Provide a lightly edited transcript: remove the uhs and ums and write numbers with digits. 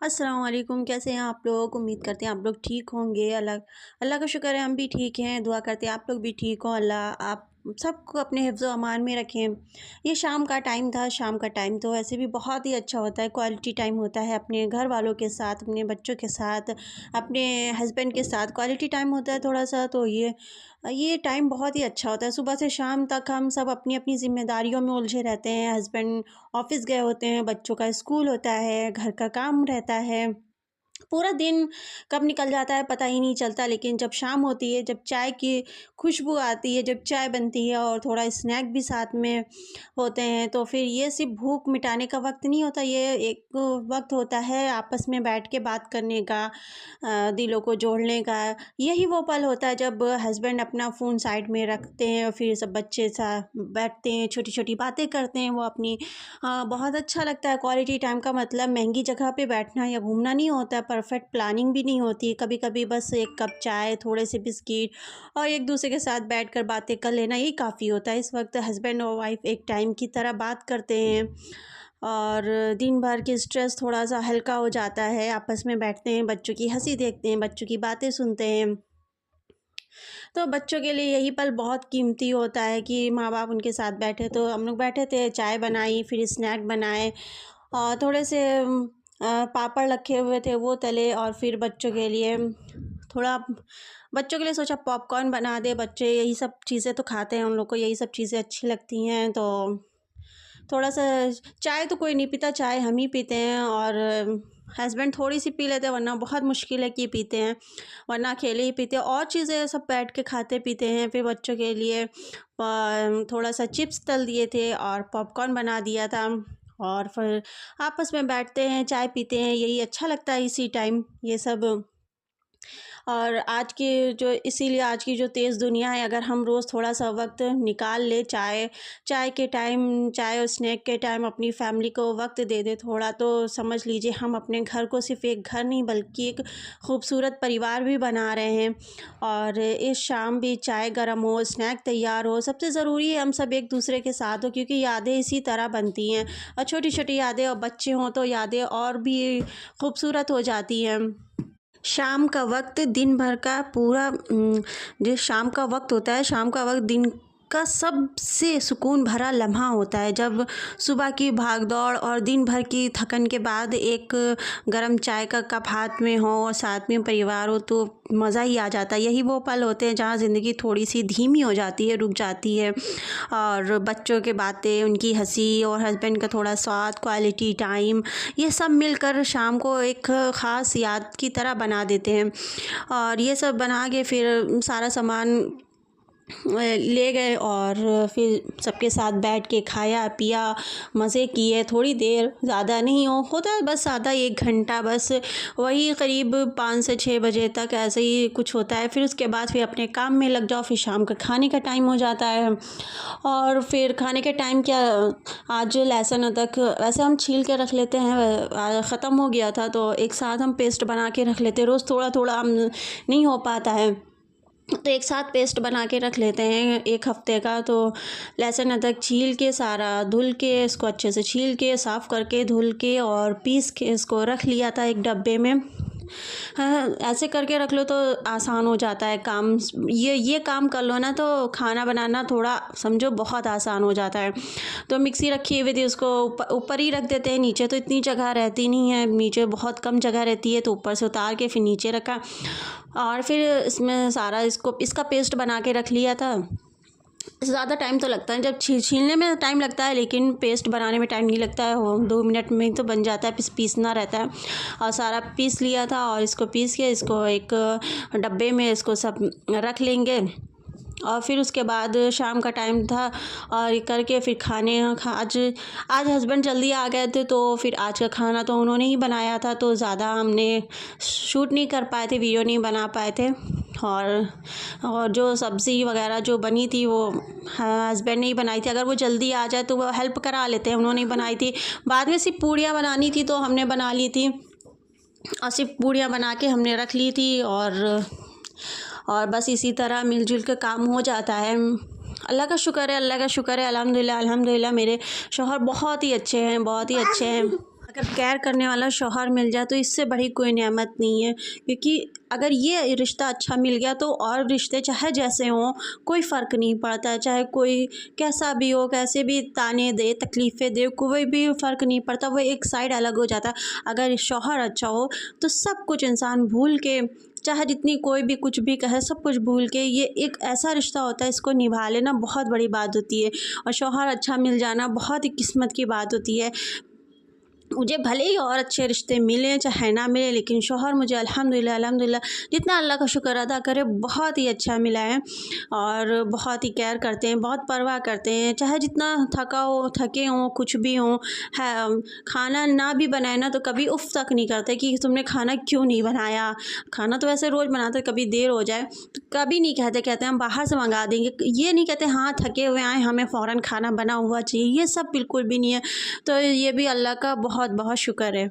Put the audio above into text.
अस्सलाम वालेकुम, कैसे हैं आप लोग? उम्मीद करते हैं आप लोग ठीक होंगे। अल्लाह अल्लाह का शुक्र है हम भी ठीक हैं। दुआ करते हैं आप लोग भी ठीक हों। अल्लाह आप सबको अपने हिफ्ज़ व अमान में रखें। ये शाम का टाइम था। शाम का टाइम तो वैसे भी बहुत ही अच्छा होता है, क्वालिटी टाइम होता है अपने घर वालों के साथ, अपने बच्चों के साथ, अपने हस्बैंड के साथ क्वालिटी टाइम होता है थोड़ा-सा। तो ये टाइम बहुत ही अच्छा होता है। सुबह से शाम तक हम सब अपनी-अपनी ज़िम्मेदारियों में उलझे रहते हैं। हस्बैंड ऑफ़िस गए होते हैं, बच्चों का स्कूल होता है, घर का काम रहता है। पूरा दिन कब निकल जाता है पता ही नहीं चलता। लेकिन जब शाम होती है, जब चाय की खुशबू आती है, जब चाय बनती है और थोड़ा स्नैक भी साथ में होते हैं, तो फिर ये सिर्फ़ भूख मिटाने का वक़्त नहीं होता, ये एक वक़्त होता है आपस में बैठ के बात करने का, दिलों को जोड़ने का। यही वो पल होता है जब हस्बैंड अपना फ़ोन साइड में रखते हैं और फिर सब बच्चे साथ बैठते हैं, छोटी-छोटी बातें करते हैं वो अपनी। बहुत अच्छा लगता है। क्वालिटी टाइम का मतलब महंगी जगह पे बैठना या घूमना नहीं होता, परफेक्ट प्लानिंग भी नहीं होती। कभी-कभी बस एक कप चाय, थोड़े से बिस्किट और एक दूसरे के साथ बैठकर बातें कर लेना, यही काफ़ी होता है। इस वक्त हस्बैंड और वाइफ एक टाइम की तरह बात करते हैं और दिन भर की स्ट्रेस थोड़ा-सा हल्का हो जाता है। आपस में बैठते हैं, बच्चों की हँसी देखते हैं, बच्चों की बातें सुनते हैं। तो बच्चों के लिए यही पल बहुत कीमती होता है कि माँ-बाप उनके साथ बैठे, तो हम लोग बैठे थे, चाय बनाई, फिर स्नैक बनाए और थोड़े से पापड़ रखे हुए थे वो तले और फिर थोड़ा बच्चों के लिए सोचा पॉपकॉर्न बना दें। बच्चे यही सब चीज़ें तो खाते हैं, उन लोग को यही सब चीज़ें अच्छी लगती हैं। तो थोड़ा-सा चाय तो कोई नहीं पीता, चाय हम ही पीते हैं और हस्बैंड थोड़ी-सी पी लेते हैं, वरना बहुत मुश्किल है कि पीते हैं, वरना अकेले ही पीते हैं। और चीज़ें सब बैठ के खाते-पीते हैं। फिर बच्चों के लिए थोड़ा-सा चिप्स तल दिए थे और पॉपकॉर्न बना दिया था और फिर आपस में बैठते हैं, चाय पीते हैं, यही अच्छा लगता है इसी टाइम ये सब। और इसीलिए आज की जो तेज़ दुनिया है, अगर हम रोज़ थोड़ा-सा वक़्त निकाल लें, चाय के टाइम, चाय और स्नैक के टाइम अपनी फ़ैमिली को वक़्त दे दें थोड़ा, तो समझ लीजिए हम अपने घर को सिर्फ़ एक घर नहीं बल्कि एक खूबसूरत परिवार भी बना रहे हैं। और इस शाम भी चाय गरम हो, स्नैक तैयार हो, सबसे ज़रूरी है हम सब एक-दूसरे के साथ हों, क्योंकि यादें इसी तरह बनती हैं और छोटी-छोटी यादें और बच्चे हों तो यादें और भी खूबसूरत हो जाती हैं। शाम का वक़्त दिन भर का जो शाम का वक़्त होता है, शाम का वक़्त दिन का सबसे सुकून भरा लम्हा होता है। जब सुबह की भाग-दौड़ और दिन भर की थकन के बाद एक गरम चाय का कप हाथ में हो और साथ में परिवार हो, तो मज़ा ही आ जाता है। यही वो पल होते हैं जहाँ ज़िंदगी थोड़ी-सी धीमी हो जाती है, रुक जाती है और बच्चों की बातें, उनकी हँसी और हस्बैंड का थोड़ा साथ, क्वालिटी टाइम, ये सब मिलकर शाम को एक ख़ास याद की तरह बना देते हैं। और ये सब बना के फिर सारा सामान ले गए और फिर सबके साथ बैठ के खाया पिया, मज़े किए। थोड़ी देर, ज़्यादा नहीं होता है, बस आधा 1 घंटा, बस वही करीब 5 से 6 बजे तक ऐसे ही कुछ होता है। फिर उसके बाद फिर अपने काम में लग जाओ, फिर शाम का खाने का टाइम हो जाता है। और फिर खाने के टाइम क्या, आज लहसुन अदरक वैसे हम छील के रख लेते हैं, ख़त्म हो गया था तो एक साथ हम पेस्ट बना के रख लेते हैं। रोज़ थोड़ा-थोड़ा हम नहीं हो पाता है, तो एक साथ पेस्ट बना के रख लेते हैं 1 हफ़्ते का। तो लहसुन अदरक छील के, सारा धुल के, इसको अच्छे से छील के, साफ़ करके, धुल के और पीस के इसको रख लिया था एक डब्बे में। हाँ, ऐसे करके रख लो तो आसान हो जाता है काम। ये काम कर लो ना तो खाना बनाना थोड़ा समझो बहुत आसान हो जाता है। तो मिक्सी रखी हुई थी, उसको ऊपर ही रख देते हैं, नीचे तो इतनी जगह रहती नहीं है, नीचे बहुत कम जगह रहती है, तो ऊपर से उतार के फिर नीचे रखा और फिर इसमें सारा इसका पेस्ट बना के रख लिया था। ज़्यादा टाइम तो लगता है, जब छीलने में टाइम लगता है लेकिन पेस्ट बनाने में टाइम नहीं लगता है, वो 2 मिनट में ही तो बन जाता है, पीसना रहता है। और सारा पीस लिया था और इसको पीस के इसको एक डब्बे में इसको सब रख लेंगे। और फिर उसके बाद शाम का टाइम था और ये करके फिर आज हस्बैंड जल्दी आ गए थे, तो फिर आज का खाना तो उन्होंने ही बनाया था, तो ज़्यादा हमने शूट नहीं कर पाए थे, वीडियो नहीं बना पाए थे। और जो सब्ज़ी वगैरह जो बनी थी वो हस्बैंड ने ही बनाई थी। अगर वो जल्दी आ जाए तो वो हेल्प करा लेते हैं, उन्होंने ही बनाई थी। बाद में सिर्फ पूड़ियाँ बनानी थी तो हमने बना ली थी और सिर्फ पूड़ियाँ बना के हमने रख ली थी और बस इसी तरह मिलजुल के काम हो जाता है। अल्लाह का शुक्र है, अल्लाह का शुक्र है, अल्हम्दुलिल्लाह अल्हम्दुलिल्लाह। मेरे शौहर बहुत ही अच्छे हैं, बहुत ही अच्छे हैं। अगर केयर करने वाला शौहर मिल जाए तो इससे बड़ी कोई नेमत नहीं है, क्योंकि अगर ये रिश्ता अच्छा मिल गया तो और रिश्ते चाहे जैसे हों कोई फ़र्क नहीं पड़ता है। चाहे कोई कैसा भी हो, कैसे भी ताने दे, तकलीफ़ें दे, कोई भी फ़र्क नहीं पड़ता, वो एक साइड अलग हो जाता है। अगर शौहर अच्छा हो तो सब कुछ इंसान भूल के, चाहे जितनी कोई भी कुछ भी कहे, सब कुछ भूल के ये एक ऐसा रिश्ता होता है, इसको निभा लेना बहुत बड़ी बात होती है। और शौहर अच्छा मिल जाना बहुत ही किस्मत की बात होती है। मुझे भले ही और अच्छे रिश्ते मिले चाहे ना मिले, लेकिन शौहर मुझे अल्हम्दुलिल्लाह अल्हम्दुलिल्लाह जितना अल्लाह का शुक्र अदा करे बहुत ही अच्छा मिला है। और बहुत ही केयर करते हैं, बहुत परवाह करते हैं, चाहे जितना थका हो, थके हों, कुछ भी हों, है खाना ना भी बनाए ना तो कभी उफ़ तक नहीं करते कि तुमने खाना क्यों नहीं बनाया। खाना तो वैसे रोज़ बनाते, कभी देर हो जाए तो कभी नहीं कहते, कहते हैं हम बाहर से मंगा देंगे। ये नहीं कहते हाँ थके हुए आए हमें फ़ौरन खाना बना हुआ चाहिए, ये सब बिल्कुल भी नहीं है। तो ये भी अल्लाह का बहुत बहुत शुक्र है।